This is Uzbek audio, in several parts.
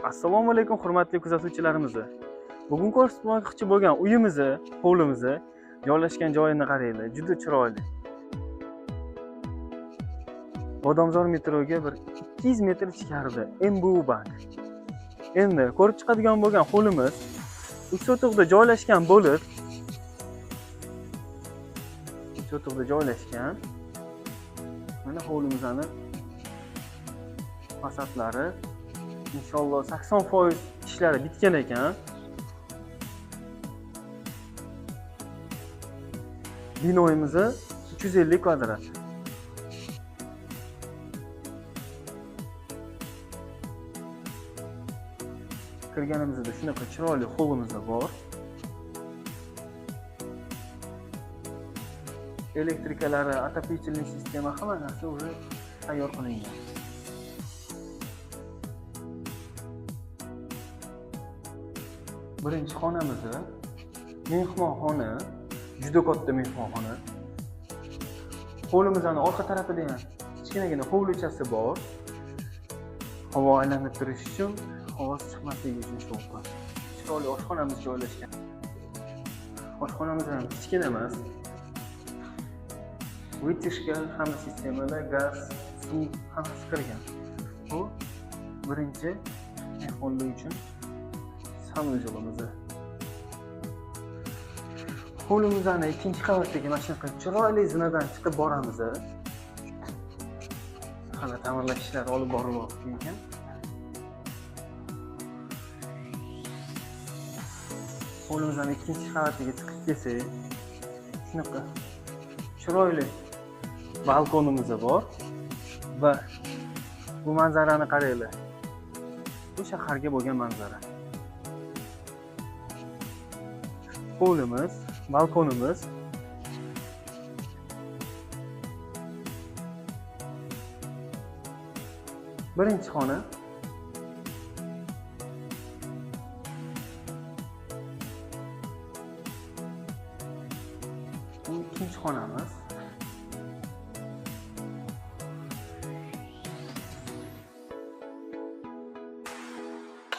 Assalomu alaykum hurmatli kuzatuvchilarimiz. Bugun ko'rsatmoqchi bo'lgan uyimizni, hovlimizni joylashgan joyini qaranglar, juda chiroyli. Bodomzor metroga bir 200 metr ichkarida MBU bank. Endi ko'rib chiqadigan bo'lgan hovlimiz Uch-Sotiqda joylashgan bo'lib, Uch-Sotiqda joylashgan. Mana hovlimizning fasadlari inshaalloh 80% ishlari bitgan ekan. Binoyimiz 350 kvadrat. Kirganimizda shunaqa chiroyli hovlimiz bor. Elektrikalari, отопительный sistema hamma narsa уже tayyor qilingan. Birinchi xonamiz mehmonxona, juda katta mehmonxona. Hovlimizning orqa tarafida ham kichkinagina hovlichasi bor. Havo aylanib turish uchun, havo chiqmasligi uchun shovqin. Chiroyli oshxonamiz joylashgan. Oshxonamiz ham kichkina emas. Vitishga hamma sistemada gaz, suv hammasi kirgan. Bu birinchi mehmonlar uchun samolyotimiz. Hovlimizdan ikkinchi qavatdagi mana shunaqa chiroyli zinadan chiqib boramiz. Hali ta'mirlash ishlari olib borilyapti ekan. Hovlimizdan ikkinchi qavatiga chiqib kelsak, shunaqa chiroyli balkonimiz bor va bu manzarani qaranglar. Bu shaharga bo'lgan manzara. Hovlimiz, balkonimiz. Birinchi xona. Bu ikkinchi xonamiz.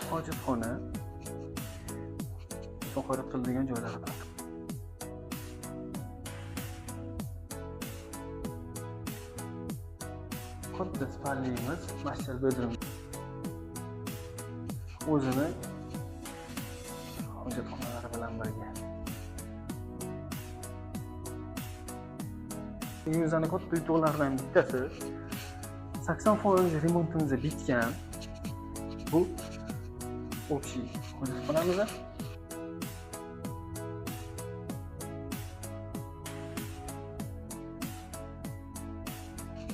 Hojatxona. So'qara qiladigan joylar bor. Katta spalniyimiz, master bedroom. O'zini hojatxonalari bilan birga. Uyimizning katta yutuqlaridan bittasi 80% remontimiz bitgan. Bu общий hojatxonamiz.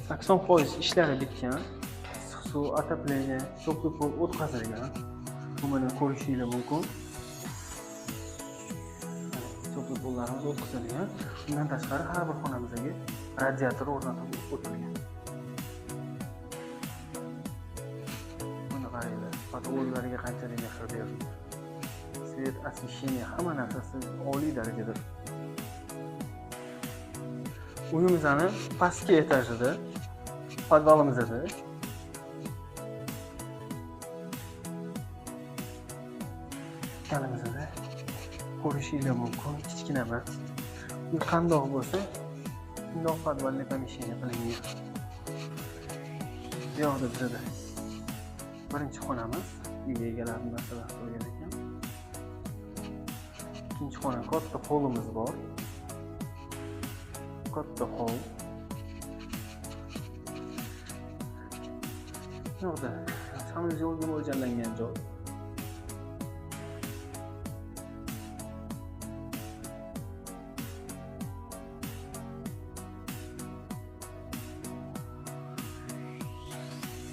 Sakson foiz ishlari bitgan. Issiq suv, отопление, teplый pol o'tkazilgan. Buni ko'rishingiz mumkin. Teplый pollarimiz o'tkazilgan. Bundan tashqari har bir xonamizga radiator o'rnatib o'tilgan. Buni qaranglar, patologlarga qanchalik mehr berilgan. Svet, освещение hamma narsasi oliy darajada. Uyimizning pastki etajida podvalimizda kanimizda ko'rishingiz mumkin, kichkina emas. Bu qandoq bo'lsa, shundoq podvalni помещение qilingan. Bu yoqda bizda birinchi xonamiz, uyga egalari masalan qo'ygan ekan. Ikkinchi xona katta hovlimiz bor. Katta hol. Yo'qda, samolyotga mo'ljallangan joy.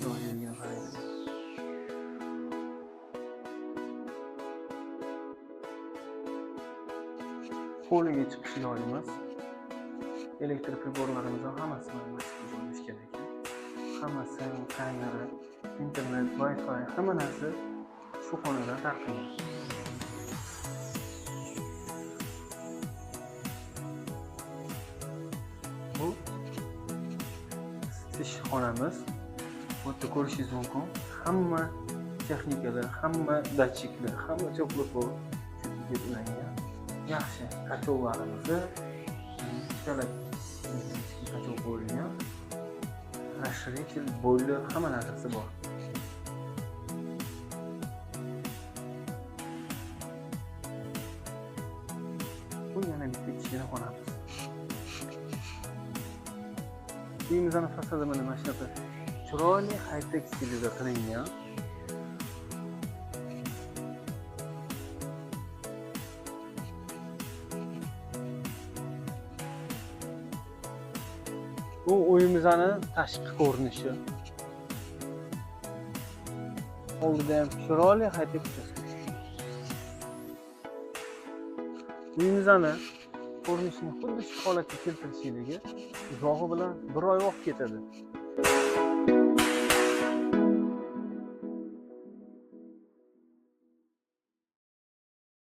Joyga qaraymiz. Hovliga chiqish joyimiz. Elektr priborlarimizning hammasi mana shu joylashgan ekan. Hammasi, kamera, internet, Wi-Fi, hamma narsa shu xonada tarqalgan. Bu isitish xonamiz. Bu yerda ko'rishingiz mumkin. Hamma texnikalar, hamma datchiklar, hamma teplokol deb ulangan. Yaxshi kachovlarimizni ikkala kachov qo'yilgan. Расширитель, boiler, hamma narsasi bor. Bu yana bitta kichkina xonamiz. Uyimizning fasadi mana shunaqa chiroyli high-tech stilida qilingan. Bu uyimizning tashqi ko'rinishi. Oldida ham chiroyli high-tech uyimizni ko'rinishini xuddi shu holatga keltirishligi uzog'i bilan bir oy vaqt ketadi.